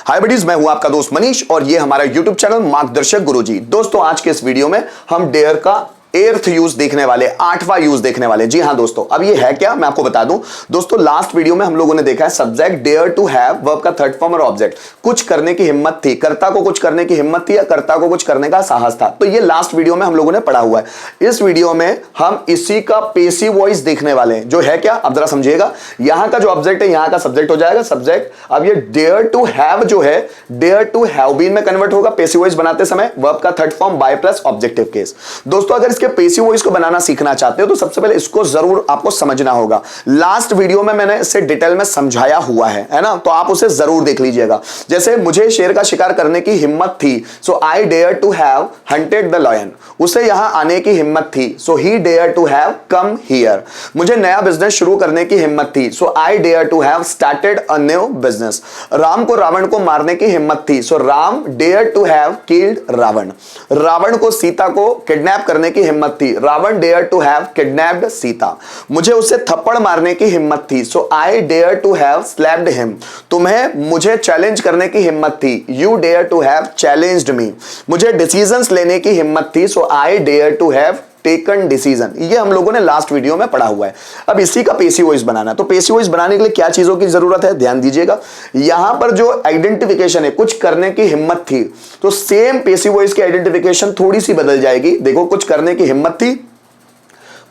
हाय buddies, मैं हूं आपका दोस्त मनीष और ये हमारा यूट्यूब चैनल मार्गदर्शक गुरुजी। दोस्तों, आज के इस वीडियो में हम डेयर का 8th यूज देखने वाले, 8वां यूज देखने वाले। जी हां दोस्तों, अब ये है क्या, मैं आपको बता दूं। दोस्तों, लास्ट वीडियो में हम लोगों ने देखा है subject dare to have, verb का थर्ड फॉर्म और ऑब्जेक्ट। कुछ करने की हिम्मत थी, कर्ता को कुछ करने की हिम्मत थी या कर्ता को कुछ करने का साहस था। तो ये लास्ट वीडियो में हम लोगों ने पढ़ा हुआ है। इस वीडियो में हम इसी का पेसिव वॉइस देखने वाले हैं, जो है क्या, अब जरा समझिएगा। यहां का जो ऑब्जेक्ट है यहां का सब्जेक्ट हो जाएगा सब्जेक्ट। अब ये डेयर टू हैव जो है, डेयर टू हैव बीन में कन्वर्ट होगा पेसिव वॉइस बनाते समय, वर्ब का third form by plus objective case. दोस्तों, अगर इसके पेसिव वॉइस को बनाना सीखना चाहते हो तो सबसे पहले इसको जरूर आपको समझना होगा। लास्ट वीडियो में मैंने इसे डिटेल में समझाया हुआ है ना, तो आप उसे जरूर देख लीजिएगा। जैसे मुझे शेर का शिकार करने की हिम्मत थी, so I dare to have hunted the lion. उसे यहां आने की हिम्मत थी, so he dare to have come here. मुझे नया बिजनेस शुरू करने की हिम्मत थी, so I dare to have started a new business. Ram को रावण को मारने की हिम्मत थी, so Ram dare to have killed Ravan. Ravan को सीता को किडनैप करने की हिम्मत थी, Ravan dare to have kidnapped Sita. मुझे उसे थप्पड़ मारने की हिम्मत थी, so I dare to have slapped him. तुम्हें मुझे चैलेंज करने की हिम्मत थी, you dare to have challenged me. मुझे डिसीजंस लेने की हिम्मत थी, so I dare to have taken decision. ये हम लोगों ने लास्ट वीडियो में पढ़ा हुआ है। अब इसी का पेसिव वॉइस बनाना है, तो पेसिव वॉइस बनाने के लिए क्या चीजों की जरूरत है, ध्यान दीजिएगा। यहां पर जो आइडेंटिफिकेशन है, कुछ करने की हिम्मत थी, तो सेम पेसिव वॉइस की आइडेंटिफिकेशन थोड़ी सी बदल जाएगी। देखो, कुछ करने की हिम्मत थी,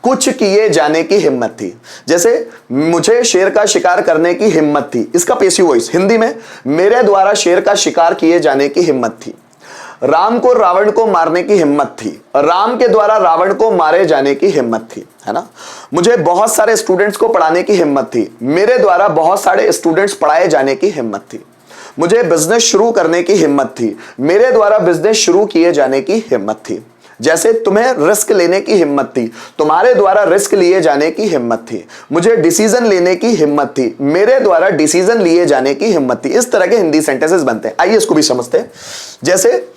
कुछ किए जाने की हिम्मत थी। जैसे मुझे शेर का शिकार करने की हिम्मत थी, इसका पेसिव वॉइस हिंदी में मेरे द्वारा शेर का शिकार किए जाने की हिम्मत थी। राम को रावण को मारने की हिम्मत थी, राम के द्वारा रावण को मारे जाने की हिम्मत थी, है ना। मुझे बहुत सारे स्टूडेंट्स को पढ़ाने की हिम्मत थी, मेरे द्वारा बहुत सारे स्टूडेंट्स पढ़ाए जाने की हिम्मत थी। मुझे बिजनेस शुरू करने की हिम्मत थी, मेरे द्वारा बिजनेस शुरू किए जाने की हिम्मत थी। जैसे तुम्हें रिस्क लेने की हिम्मत थी, तुम्हारे द्वारा रिस्क लिए जाने की हिम्मत थी। मुझे डिसीजन लेने की हिम्मत थी, मेरे द्वारा डिसीजन लिए जाने की हिम्मत थी। इस तरह के हिंदी सेंटेंसेस बनते हैं। आइए इसको भी समझते हैं। जैसे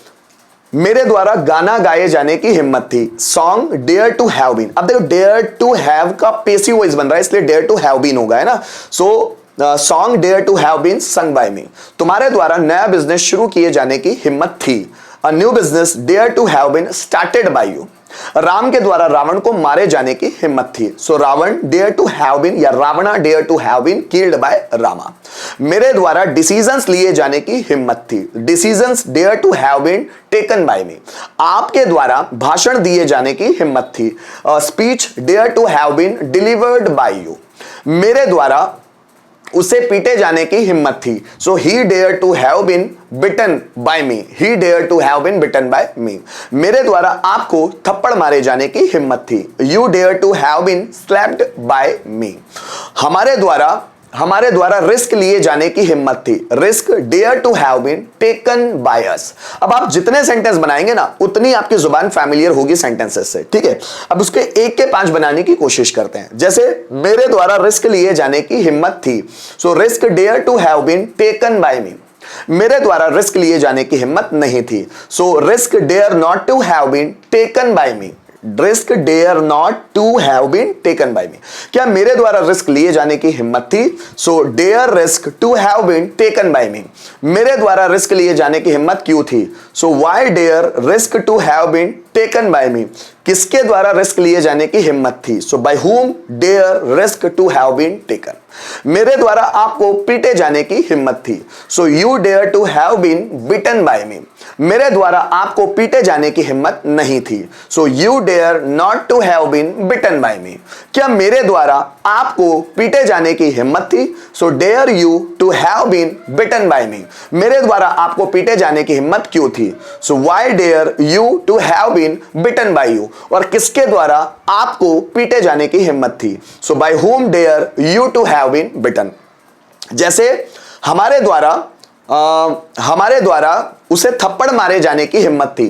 मेरे द्वारा गाना गाए जाने की हिम्मत थी, song dare to have been. अब देखो, डेयर टू हैव का पेसिव वॉइस बन रहा है, इसलिए डेयर टू हैव बीन होगा, है ना। So song dare to have been sung by me. तुम्हारे द्वारा नया बिजनेस शुरू किए जाने की हिम्मत थी, A new business dare to have been started by you। Ram के द्वारा रावण को मारे जाने की हिम्मत थी, so Ravan dare to have been या Ravana dare to have been killed by Rama. मेरे द्वारा डिसीजंस लिए जाने की हिम्मत थी, decisions dare to have been taken by me. आपके द्वारा भाषण दिए जाने की हिम्मत थी, speech dare to have been delivered by you. मेरे द्वारा उसे पीटे जाने की हिम्मत थी, so he dare to have been beaten by me, he dare to have been beaten by me. मेरे द्वारा आपको थप्पड़ मारे जाने की हिम्मत थी, you dare to have been slapped by me. हमारे द्वारा रिस्क लिए जाने की हिम्मत थी, risk dare to have been taken by us. अब आप जितने सेंटेंस बनाएंगे ना, उतनी आपकी जुबान फैमिलियर होगी सेंटेंसेस से, ठीक है। अब उसके 1 के 5 बनाने की कोशिश करते हैं। जैसे मेरे द्वारा रिस्क लिए जाने की हिम्मत थी, so risk dare to have been taken by me. मेरे द्वारा रिस्क लिए जाने की हिम्मत नहीं थी, so risk dare not to have been taken by me. Risk dare not to have been taken by me. क्या मेरे द्वारा रिस्क लिए जाने की हिम्मत थी, so dare risk to have been taken by me. मेरे द्वारा रिस्क लिए जाने की हिम्मत क्यों थी, so why dare risk to have been taken by me. किसके द्वारा रिस्क लिए जाने की हिम्मत थी, so by whom dare risk to have been taken. मेरे द्वारा आपको पीटे जाने की हिम्मत थी, so you dare to have been beaten by me. मेरे द्वारा आपको पीटे जाने की हिम्मत नहीं थी, so you dare not to have been beaten by me. क्या मेरे द्वारा आपको पीटे जाने की हिम्मत थी, so dare you to have been beaten by me. मेरे द्वारा आपको पीटे जाने की हिम्मत क्यों थी, so why dare you to have been beaten by you. और किसके द्वारा आपको पीटे जाने की हिम्मत थी, so by whom dare you to have been beaten. जैसे हमारे द्वारा उसे थप्पड़ मारे जाने की हिम्मत थी,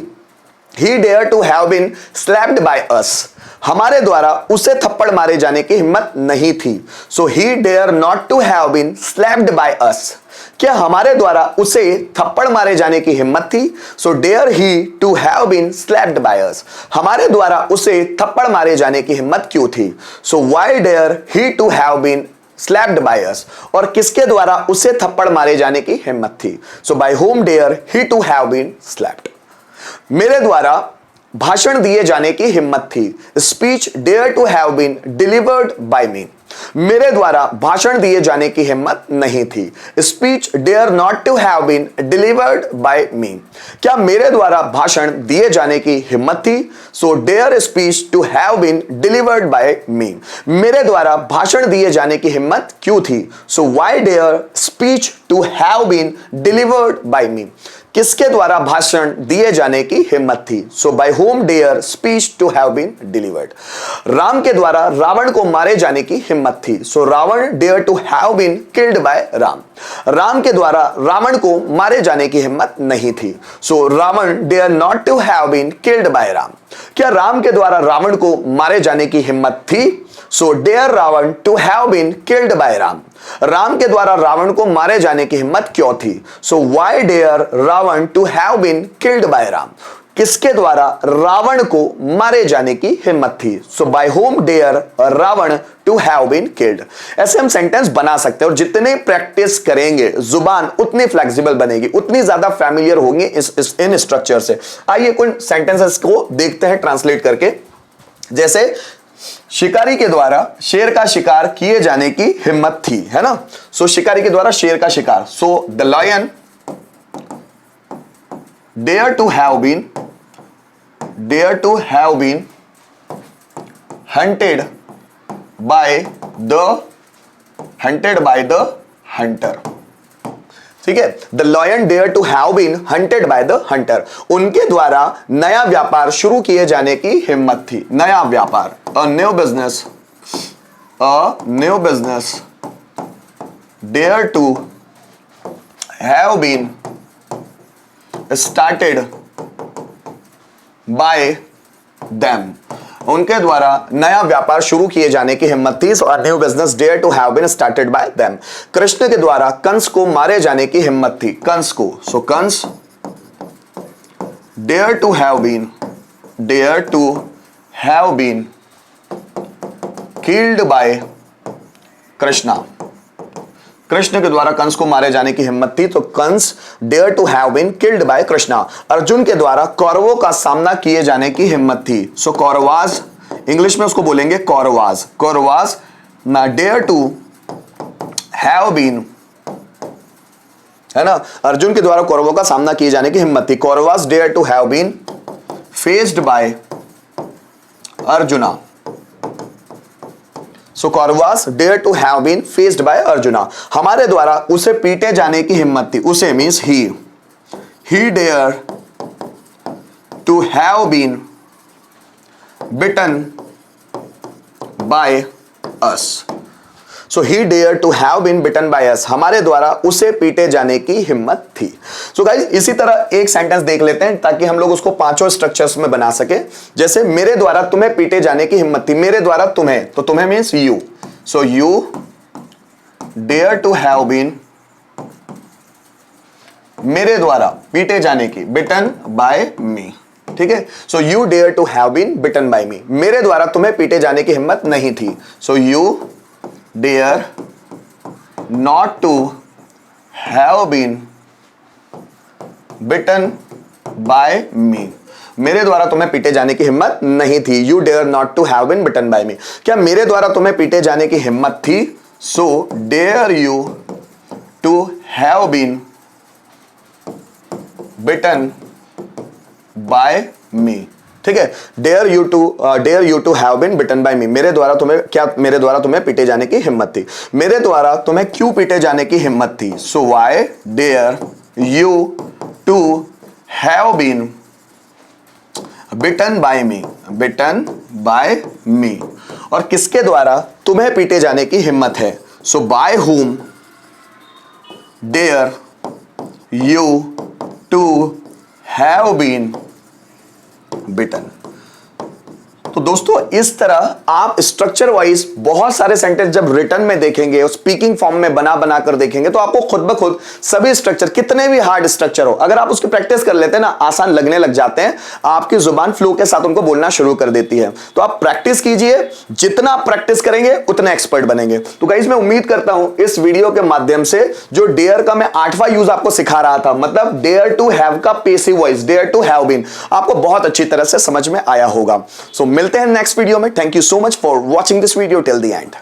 he dare to have been slapped by us. हमारे द्वारा उसे थप्पड़ मारे जाने की हिम्मत नहीं थी, so he dare not to have been slapped by us. क्या हमारे द्वारा उसे थप्पड़ मारे जाने की हिम्मत थी, so dare he to have been slapped by us. हमारे द्वारा उसे थप्पड़ मारे जाने की हिम्मत क्यों थी, so why dare he to have been slapped by us, और किसके द्वारा उसे थप्पड़ मारे जाने की हिम्मत थी? So by whom dare he to have been slapped. मेरे द्वारा भाषण दिए जाने की हिम्मत थी। Speech dare to have been delivered by me. मेरे द्वारा भाषण दिए जाने की हिम्मत नहीं थी। Speech dare not to have been delivered by me. क्या मेरे द्वारा भाषण दिए जाने की हिम्मत थी? So dare speech to have been delivered by me. मेरे द्वारा भाषण दिए जाने की हिम्मत क्यों थी? So why dare speech to have been delivered by me. किसके द्वारा भाषण दिए जाने की हिम्मत थी? So by whom dare speech to have been delivered. Ram के द्वारा रावण को मारे जाने की हिम्मत थी। So Ravan dare to have been killed by Ram. Ram के द्वारा रावण को मारे जाने की हिम्मत नहीं थी। So Ravan dare not to have been killed by Ram. क्या राम के द्वारा रावण को मारे जाने की हिम्मत थी? So dare Ravan to have been killed by Ram. Ram के द्वारा रावण को मारे जाने की हिम्मत क्यों थी? So why dare Ravan to have been killed by Ram. किसके द्वारा रावण को मारे जाने की हिम्मत थी? So by whom dare Ravan to have been killed. ऐसे हम सेंटेंस बना सकते हैं, और जितने प्रैक्टिस करेंगे जुबान उतनी फ्लेक्सिबल बनेगी, उतनी ज्यादा फैमिलियर होंगे इन स्ट्रक्चर से। आइए कुछ सेंटेंसेस को देखते हैं ट्रांसलेट करके। जैसे शिकारी के द्वारा शेर का शिकार किए जाने की हिम्मत थी, है ना? सो शिकारी के द्वारा शेर का शिकार। So the lion dare to have been hunted by the hunter. ठीक है, the lion dare to have been hunted by the hunter. उनके द्वारा नया व्यापार शुरू किए जाने की हिम्मत थी। नया व्यापार, a new business dare to have been started by them. उनके द्वारा नया व्यापार शुरू किए जाने की हिम्मत थी। So a new business dare to have been started by them. Krishna के द्वारा कंस को मारे जाने की हिम्मत थी। कंस को, so Kans dare to have been killed by Krishna. Krishna के द्वारा कंस को मारे जाने की हिम्मत थी, तो Kans dare to have been killed by Krishna. Arjun के द्वारा कौरवों का सामना किए जाने की हिम्मत थी। सो कौरवास, इंग्लिश में उसको बोलेंगे कौरवास ना डेयर टू हैव बीन, है ना? अर्जुन के द्वारा कौरवों का सामना किए जाने की हिम्मत थी। Kauravas dare to have been faced by Arjuna. So Kauravas dare to have been faced by Arjuna. हमारे द्वारा उसे पीटे जाने की हिम्मत थी। उसे means he dare to have been beaten by us. So he dare to have been beaten by us. हमारे द्वारा उसे पीटे जाने की हिम्मत थी। सो गाइस, इसी तरह एक सेंटेंस देख लेते हैं ताकि हम लोग उसको पांचों स्ट्रक्चर्स में बना सके। जैसे मेरे द्वारा तुम्हें पीटे जाने की हिम्मत थी। मेरे द्वारा तुम्हें, तो तुम्हें means you. So you dare to have been, मेरे द्वारा पीटे जाने की, बिटन बाय मी। ठीक है, so you dare to have been beaten by me. मेरे द्वारा तुम्हें पीटे जाने की हिम्मत नहीं थी। So you dare not to have been beaten by me. मेरे द्वारा तुम्हें पीटे जाने की हिम्मत नहीं थी। You dare not to have been beaten by me. क्या मेरे द्वारा तुम्हें पीटे जाने की हिम्मत थी? So dare you to have been beaten by me. ठीक है, dare you to have been beaten by me. मेरे द्वारा तुम्हें पीटे जाने की हिम्मत थी। मेरे द्वारा तुम्हें क्यों पीटे जाने की हिम्मत थी? So why dare you to have been beaten by me. और किसके द्वारा तुम्हें पीटे जाने की हिम्मत है? So by whom dare you to have been beaten. तो दोस्तों इस तरह आप स्ट्रक्चर वाइज बहुत सारे सेंटेंस जब रिटर्न में देखेंगे और स्पीकिंग फॉर्म में बना बना कर देखेंगे तो आपको खुद ब खुद सभी स्ट्रक्चर, कितने भी हार्ड स्ट्रक्चर हो, अगर आप उसकी प्रैक्टिस कर लेते हैं ना, आसान लगने लग जाते हैं, आपकी जुबान फ्लो के साथ उनको बोलना शुरू कर देती है। तो आप प्रैक्टिस कीजिए, जितना आप प्रैक्टिस करेंगे उतना एक्सपर्ट बनेंगे। तो गाइस मैं उम्मीद करता हूं इस वीडियो के माध्यम से जो डेयर का मैं 8वां यूज आपको सिखा रहा था, मतलब डेयर टू हैव का passive voice, dare to have been, आपको बहुत अच्छी तरह से समझ में आया होगा। सो मिलते हैं नेक्स्ट वीडियो में। Thank you so much for watching this video till the end.